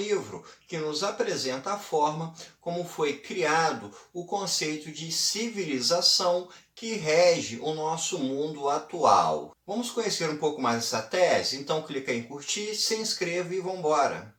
livro que nos apresenta a forma como foi criado o conceito de civilização que rege o nosso mundo atual. Vamos conhecer um pouco mais essa tese? Então clica em curtir, se inscreva e vamos embora!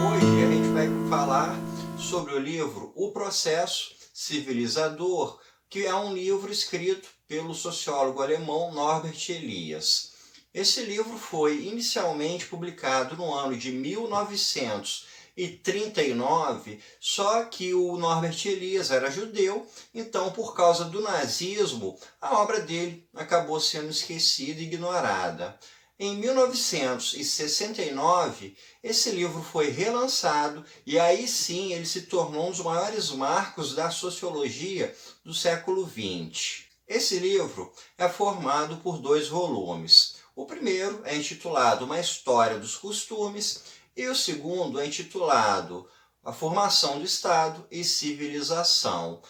Hoje a gente vai falar sobre o livro O Processo Civilizador, que é um livro escrito pelo sociólogo alemão Norbert Elias. Esse livro foi inicialmente publicado no ano de 1939, só que o Norbert Elias era judeu, então por causa do nazismo, a obra dele acabou sendo esquecida e ignorada. Em 1969, esse livro foi relançado e aí sim ele se tornou um dos maiores marcos da sociologia do século XX. Esse livro é formado por 2 volumes. O primeiro é intitulado Uma História dos Costumes e o segundo é intitulado A Formação do Estado e Civilização.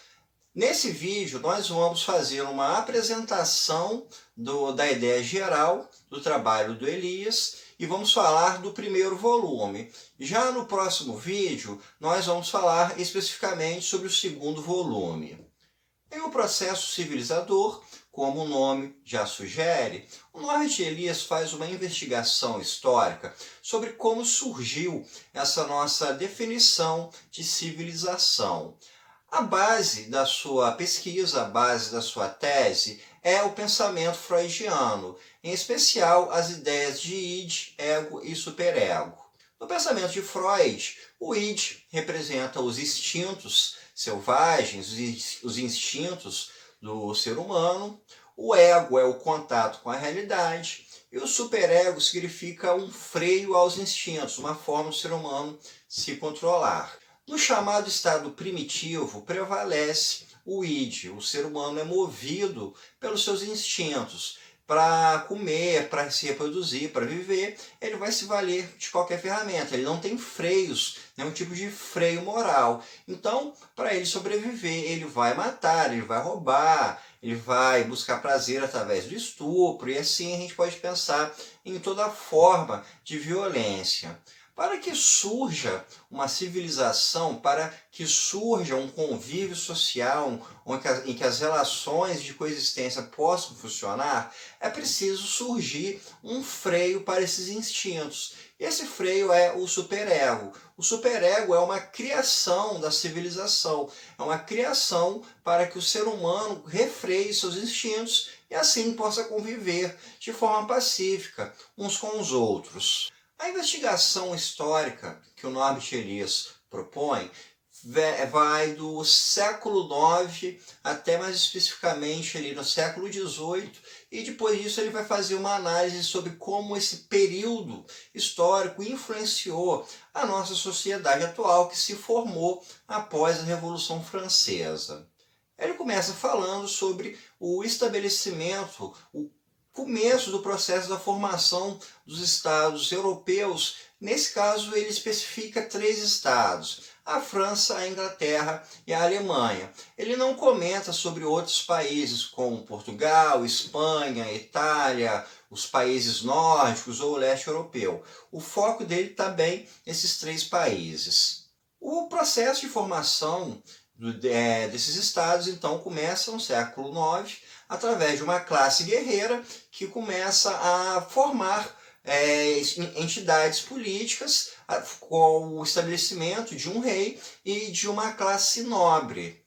Nesse vídeo nós vamos fazer uma apresentação da ideia geral do trabalho do Elias e vamos falar do primeiro volume. Já no próximo vídeo nós vamos falar especificamente sobre o segundo volume. Em O Processo Civilizador, como o nome já sugere, o Norbert Elias faz uma investigação histórica sobre como surgiu essa nossa definição de civilização. A base da sua pesquisa, a base da sua tese, é o pensamento freudiano, em especial as ideias de id, ego e superego. No pensamento de Freud, o id representa os instintos selvagens, os instintos do ser humano, o ego é o contato com a realidade e o superego significa um freio aos instintos, uma forma do ser humano se controlar. No chamado estado primitivo, prevalece o id. O ser humano é movido pelos seus instintos. Para comer, para se reproduzir, para viver, ele vai se valer de qualquer ferramenta. Ele não tem freios, nenhum tipo de freio moral. Então, para ele sobreviver, ele vai matar, ele vai roubar, ele vai buscar prazer através do estupro. E assim a gente pode pensar em toda forma de violência. Para que surja uma civilização, para que surja um convívio social em que as relações de coexistência possam funcionar, é preciso surgir um freio para esses instintos. Esse freio é o superego. O superego é uma criação da civilização, é uma criação para que o ser humano refreie seus instintos e assim possa conviver de forma pacífica uns com os outros. A investigação histórica que o Norbert Elias propõe vai do século IX até mais especificamente ali no século XVIII e depois disso ele vai fazer uma análise sobre como esse período histórico influenciou a nossa sociedade atual que se formou após a Revolução Francesa. Ele começa falando sobre o estabelecimento, o começo do processo da formação dos estados europeus. Nesse caso, ele especifica 3 estados, a França, a Inglaterra e a Alemanha. Ele não comenta sobre outros países como Portugal, Espanha, Itália, os países nórdicos ou o leste europeu. O foco dele está bem nesses 3 países. O processo de formação desses estados, então, começa no século IX, através de uma classe guerreira que começa a formar entidades políticas com o estabelecimento de um rei e de uma classe nobre.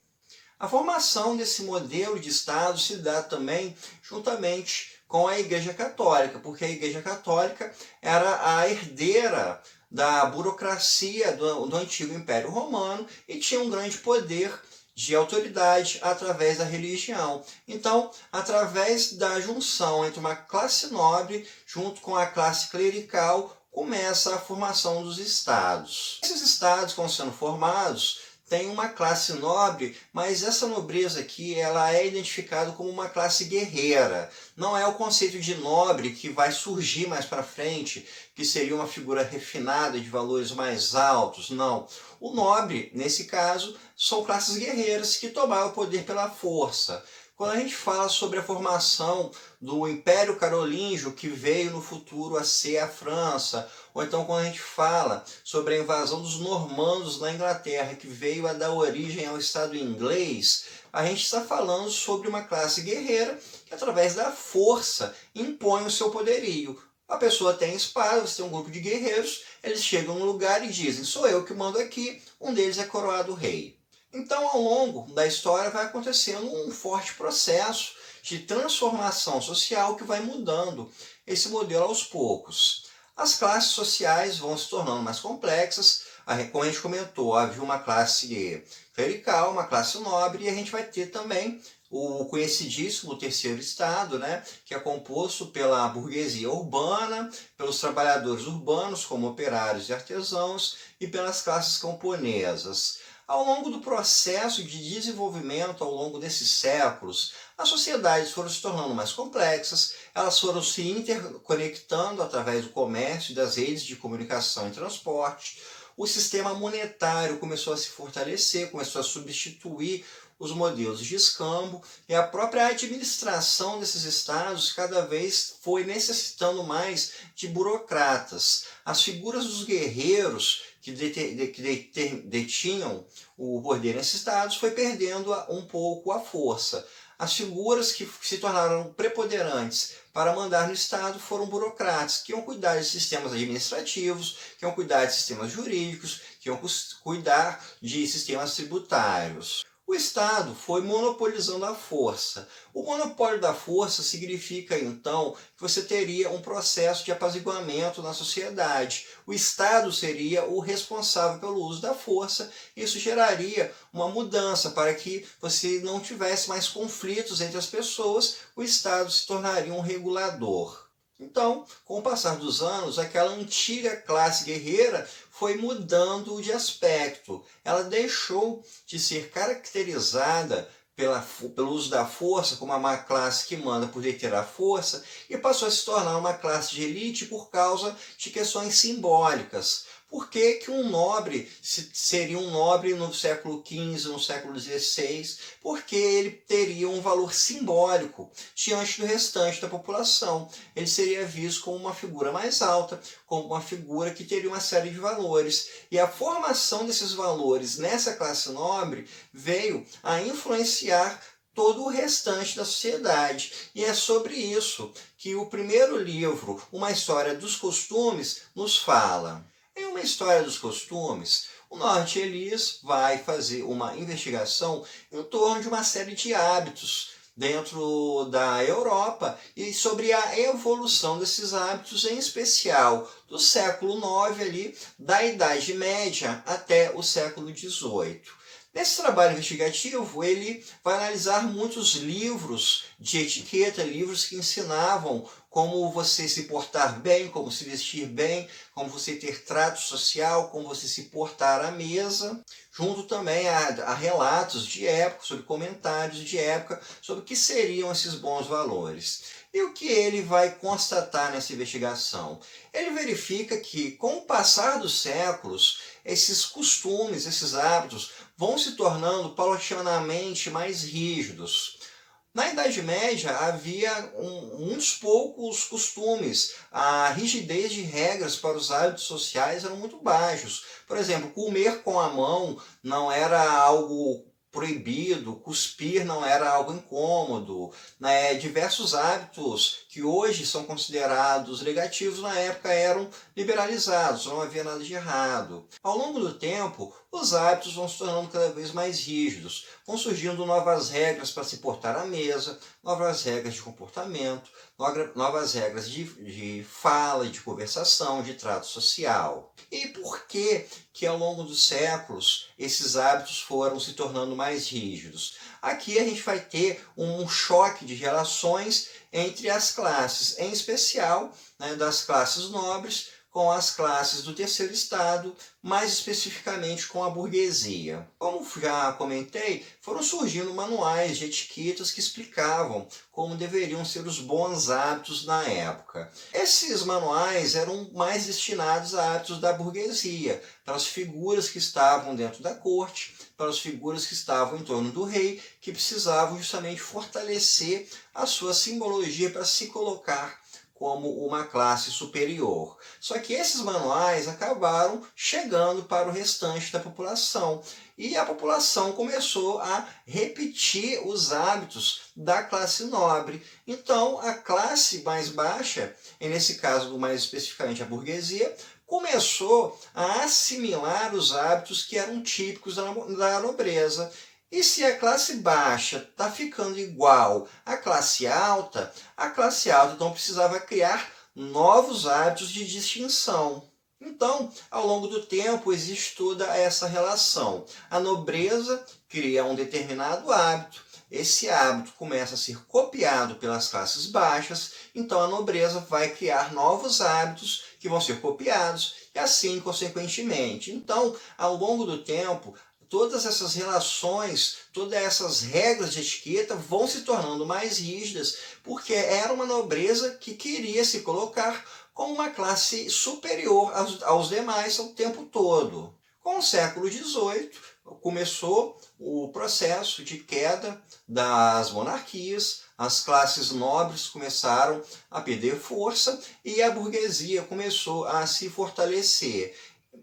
A formação desse modelo de Estado se dá também juntamente com a Igreja Católica, porque a Igreja Católica era a herdeira da burocracia do antigo Império Romano e tinha um grande poder de autoridade através da religião. Então, através da junção entre uma classe nobre junto com a classe clerical, começa a formação dos estados. Esses estados que vão sendo formados têm uma classe nobre, mas essa nobreza aqui ela é identificada como uma classe guerreira. Não é o conceito de nobre que vai surgir mais para frente, que seria uma figura refinada de valores mais altos, não. O nobre, nesse caso, são classes guerreiras que tomaram o poder pela força. Quando a gente fala sobre a formação do Império Carolíngio, que veio no futuro a ser a França, ou então quando a gente fala sobre a invasão dos normandos na Inglaterra, que veio a dar origem ao Estado inglês, a gente está falando sobre uma classe guerreira que, através da força, impõe o seu poderio. A pessoa tem espada, você tem um grupo de guerreiros, eles chegam no lugar e dizem: sou eu que mando aqui, um deles é coroado rei. Então, ao longo da história, vai acontecendo um forte processo de transformação social que vai mudando esse modelo aos poucos. As classes sociais vão se tornando mais complexas, como a gente comentou, havia uma classe clerical, uma classe nobre, e a gente vai ter também o conhecidíssimo terceiro estado, né, que é composto pela burguesia urbana, pelos trabalhadores urbanos, como operários e artesãos, e pelas classes camponesas. Ao longo do processo de desenvolvimento, ao longo desses séculos, as sociedades foram se tornando mais complexas, elas foram se interconectando através do comércio e das redes de comunicação e transporte. O sistema monetário começou a se fortalecer, começou a substituir os modelos de escambo, e a própria administração desses estados cada vez foi necessitando mais de burocratas. As figuras dos guerreiros que detinham o poder nesses estados foi perdendo um pouco a força. As figuras que se tornaram preponderantes para mandar no Estado foram burocratas, que iam cuidar de sistemas administrativos, que iam cuidar de sistemas jurídicos, que iam cuidar de sistemas tributários. O Estado foi monopolizando a força. O monopólio da força significa, então, que você teria um processo de apaziguamento na sociedade. O Estado seria o responsável pelo uso da força. Isso geraria uma mudança para que você não tivesse mais conflitos entre as pessoas. O Estado se tornaria um regulador. Então, com o passar dos anos, aquela antiga classe guerreira foi mudando de aspecto. Ela deixou de ser caracterizada pelo uso da força como uma classe que manda por deter a força e passou a se tornar uma classe de elite por causa de questões simbólicas. Por que que um nobre seria um nobre no século XV, no século XVI? Porque ele teria um valor simbólico diante do restante da população. Ele seria visto como uma figura mais alta, como uma figura que teria uma série de valores. E a formação desses valores nessa classe nobre veio a influenciar todo o restante da sociedade. E é sobre isso que o primeiro livro, Uma História dos Costumes, nos fala. Em Uma História dos Costumes, o Norbert Elias vai fazer uma investigação em torno de uma série de hábitos dentro da Europa e sobre a evolução desses hábitos, em especial do século IX, ali, da Idade Média até o século XVIII. Nesse trabalho investigativo, ele vai analisar muitos livros de etiqueta, livros que ensinavam como você se portar bem, como se vestir bem, como você ter trato social, como você se portar à mesa, junto também a relatos de época, sobre comentários de época, sobre o que seriam esses bons valores. E o que ele vai constatar nessa investigação? Ele verifica que, com o passar dos séculos, esses costumes, esses hábitos, vão se tornando paulatinamente mais rígidos. Na Idade Média havia muitos poucos costumes. A rigidez de regras para os hábitos sociais eram muito baixos. Por exemplo, comer com a mão não era algo proibido, cuspir não era algo incômodo, né? Diversos hábitos que hoje são considerados negativos, na época eram liberalizados, não havia nada de errado. Ao longo do tempo, os hábitos vão se tornando cada vez mais rígidos, vão surgindo novas regras para se portar à mesa, novas regras de comportamento, novas regras de fala, de conversação, de trato social. E por que ao longo dos séculos esses hábitos foram se tornando mais rígidos? Aqui a gente vai ter um choque de relações entre as classes, em especial, né, das classes nobres com as classes do terceiro estado, mais especificamente com a burguesia. Como já comentei, foram surgindo manuais de etiquetas que explicavam como deveriam ser os bons hábitos na época. Esses manuais eram mais destinados a hábitos da burguesia, para as figuras que estavam dentro da corte, para as figuras que estavam em torno do rei, que precisavam justamente fortalecer a sua simbologia para se colocar como uma classe superior. Só que esses manuais acabaram chegando para o restante da população e a população começou a repetir os hábitos da classe nobre. Então, a classe mais baixa, e nesse caso mais especificamente a burguesia, começou a assimilar os hábitos que eram típicos da nobreza. E se a classe baixa está ficando igual à classe alta, a classe alta então precisava criar novos hábitos de distinção. Então, ao longo do tempo, existe toda essa relação. A nobreza cria um determinado hábito, esse hábito começa a ser copiado pelas classes baixas, então a nobreza vai criar novos hábitos que vão ser copiados e assim consequentemente. Então, ao longo do tempo, todas essas relações, todas essas regras de etiqueta vão se tornando mais rígidas, porque era uma nobreza que queria se colocar como uma classe superior aos demais o tempo todo. Com o século XVIII, começou o processo de queda das monarquias, as classes nobres começaram a perder força e a burguesia começou a se fortalecer.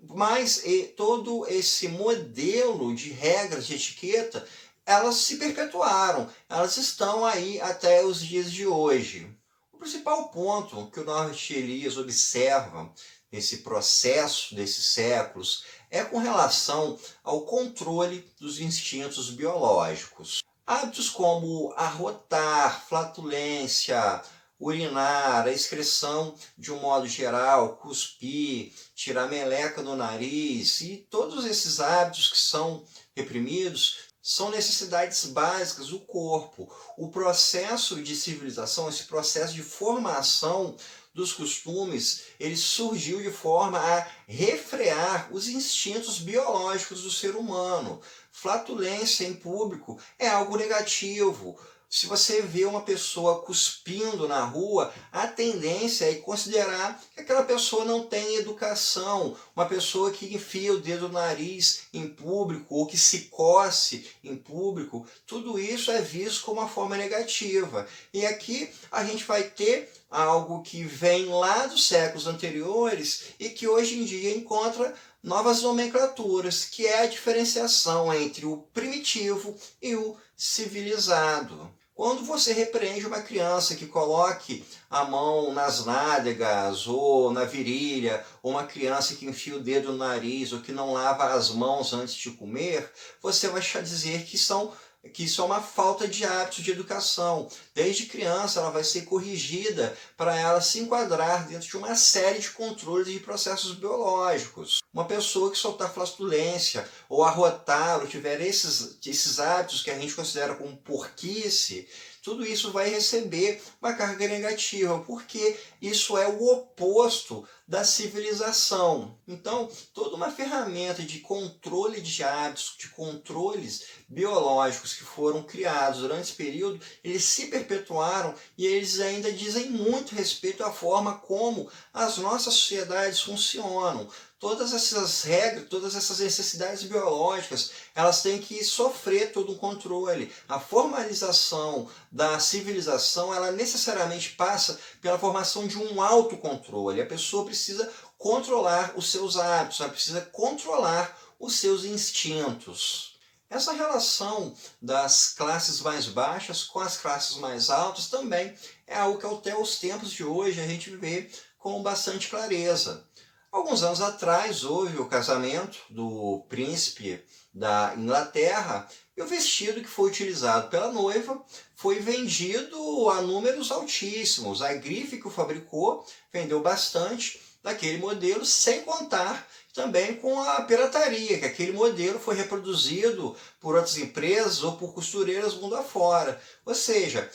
Mas todo esse modelo de regras de etiqueta, elas se perpetuaram, elas estão aí até os dias de hoje. O principal ponto que o Norbert Elias observa nesse processo desses séculos é com relação ao controle dos instintos biológicos. Hábitos como arrotar, flatulência, urinar, a excreção de um modo geral, cuspir, tirar meleca no nariz e todos esses hábitos que são reprimidos são necessidades básicas do corpo. O processo de civilização, esse processo de formação dos costumes, ele surgiu de forma a refrear os instintos biológicos do ser humano. Flatulência em público é algo negativo. Se você vê uma pessoa cuspindo na rua, a tendência é considerar que aquela pessoa não tem educação, uma pessoa que enfia o dedo no nariz em público ou que se coce em público, tudo isso é visto como uma forma negativa. E aqui a gente vai ter algo que vem lá dos séculos anteriores e que hoje em dia encontra novas nomenclaturas, que é a diferenciação entre o primitivo e o civilizado. Quando você repreende uma criança que coloque a mão nas nádegas ou na virilha, ou uma criança que enfia o dedo no nariz ou que não lava as mãos antes de comer, você vai dizer que isso é uma falta de hábitos de educação. Desde criança ela vai ser corrigida para ela se enquadrar dentro de uma série de controles e processos biológicos. Uma pessoa que soltar flatulência ou arrotar ou tiver esses hábitos que a gente considera como porquice, tudo isso vai receber uma carga negativa, porque isso é o oposto da civilização. Então, toda uma ferramenta de controle de hábitos, de controles biológicos que foram criados durante esse período, eles se perpetuaram e eles ainda dizem muito respeito à forma como as nossas sociedades funcionam. Todas essas regras, todas essas necessidades biológicas, elas têm que sofrer todo um controle. A formalização da civilização, ela necessariamente passa pela formação de um autocontrole. A pessoa precisa controlar os seus hábitos, ela precisa controlar os seus instintos. Essa relação das classes mais baixas com as classes mais altas também é algo que até os tempos de hoje a gente vê com bastante clareza. Alguns anos atrás houve o casamento do príncipe da Inglaterra e o vestido que foi utilizado pela noiva foi vendido a números altíssimos. A grife que o fabricou vendeu bastante daquele modelo, sem contar também com a pirataria, que aquele modelo foi reproduzido por outras empresas ou por costureiras mundo afora. Ou seja,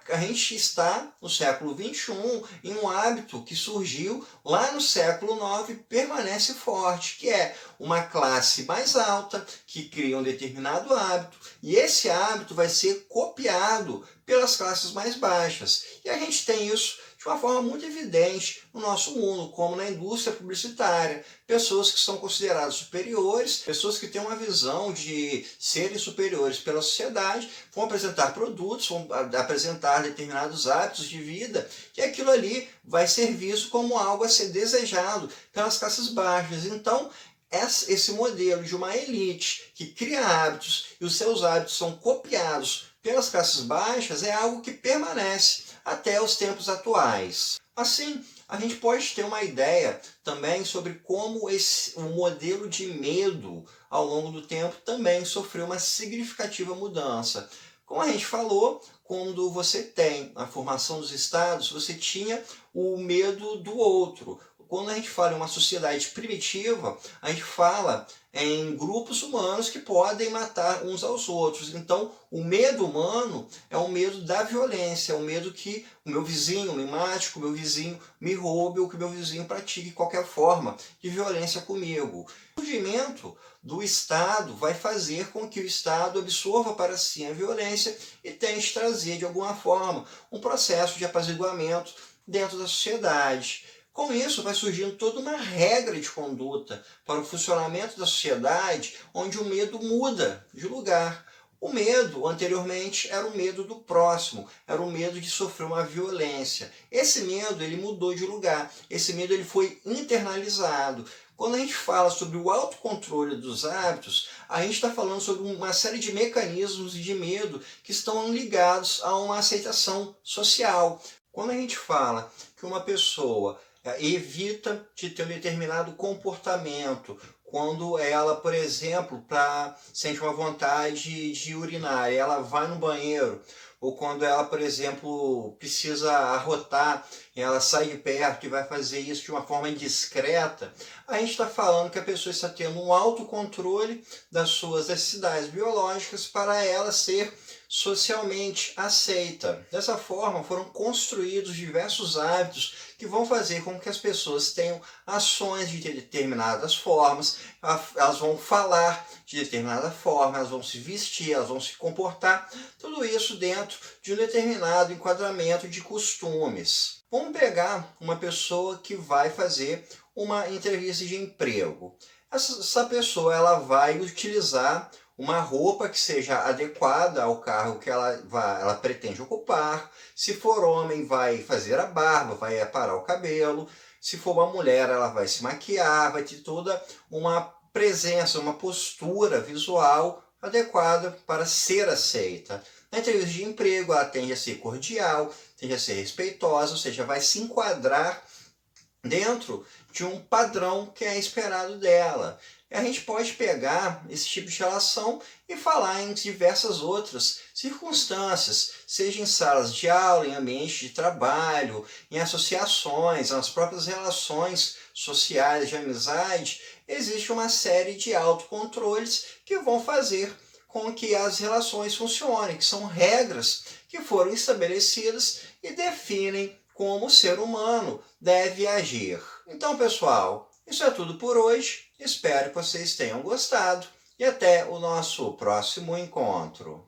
a gente está no século XXI em um hábito que surgiu lá no século IX e permanece forte, que é uma classe mais alta que cria um determinado hábito e esse hábito vai ser copiado pelas classes mais baixas. E a gente tem isso de uma forma muito evidente no nosso mundo, como na indústria publicitária. Pessoas que são consideradas superiores, pessoas que têm uma visão de serem superiores pela sociedade, vão apresentar produtos, vão apresentar determinados hábitos de vida, e aquilo ali vai ser visto como algo a ser desejado pelas classes baixas. Então, esse modelo de uma elite que cria hábitos e os seus hábitos são copiados pelas classes baixas é algo que permanece até os tempos atuais. Assim, a gente pode ter uma ideia também sobre como o modelo de medo ao longo do tempo também sofreu uma significativa mudança. Como a gente falou, quando você tem a formação dos estados, você tinha o medo do outro. Quando a gente fala em uma sociedade primitiva, a gente fala em grupos humanos que podem matar uns aos outros. Então, o medo humano é o medo da violência, é o medo que o meu vizinho me mate, que o meu vizinho me roube ou que o meu vizinho pratique qualquer forma de violência comigo. O surgimento do Estado vai fazer com que o Estado absorva para si a violência e tente trazer, de alguma forma, um processo de apaziguamento dentro da sociedade. Com isso, vai surgindo toda uma regra de conduta para o funcionamento da sociedade, onde o medo muda de lugar. O medo, anteriormente, era o medo do próximo, era o medo de sofrer uma violência. Esse medo, ele mudou de lugar, esse medo ele foi internalizado. Quando a gente fala sobre o autocontrole dos hábitos, a gente está falando sobre uma série de mecanismos de medo que estão ligados a uma aceitação social. Quando a gente fala que uma pessoa evita de ter um determinado comportamento, quando ela, por exemplo, sente uma vontade de urinar, ela vai no banheiro, ou quando ela, por exemplo, precisa arrotar, ela sai de perto e vai fazer isso de uma forma indiscreta, a gente está falando que a pessoa está tendo um autocontrole das suas necessidades biológicas para ela ser socialmente aceita. Dessa forma, foram construídos diversos hábitos que vão fazer com que as pessoas tenham ações de determinadas formas, elas vão falar de determinada forma, elas vão se vestir, elas vão se comportar, tudo isso dentro de um determinado enquadramento de costumes. Vamos pegar uma pessoa que vai fazer uma entrevista de emprego. Essa pessoa ela vai utilizar uma roupa que seja adequada ao cargo que ela pretende ocupar. Se for homem, vai fazer a barba, vai aparar o cabelo. Se for uma mulher, ela vai se maquiar, vai ter toda uma presença, uma postura visual adequada para ser aceita. Na entrevista de emprego, ela tende a ser cordial, tende a ser respeitosa, ou seja, vai se enquadrar dentro de um padrão que é esperado dela. E a gente pode pegar esse tipo de relação e falar em diversas outras circunstâncias, seja em salas de aula, em ambiente de trabalho, em associações, nas próprias relações sociais de amizade. Existe uma série de autocontroles que vão fazer com que as relações funcionem, que são regras que foram estabelecidas e definem como o ser humano deve agir. Então, pessoal, isso é tudo por hoje. Espero que vocês tenham gostado e até o nosso próximo encontro.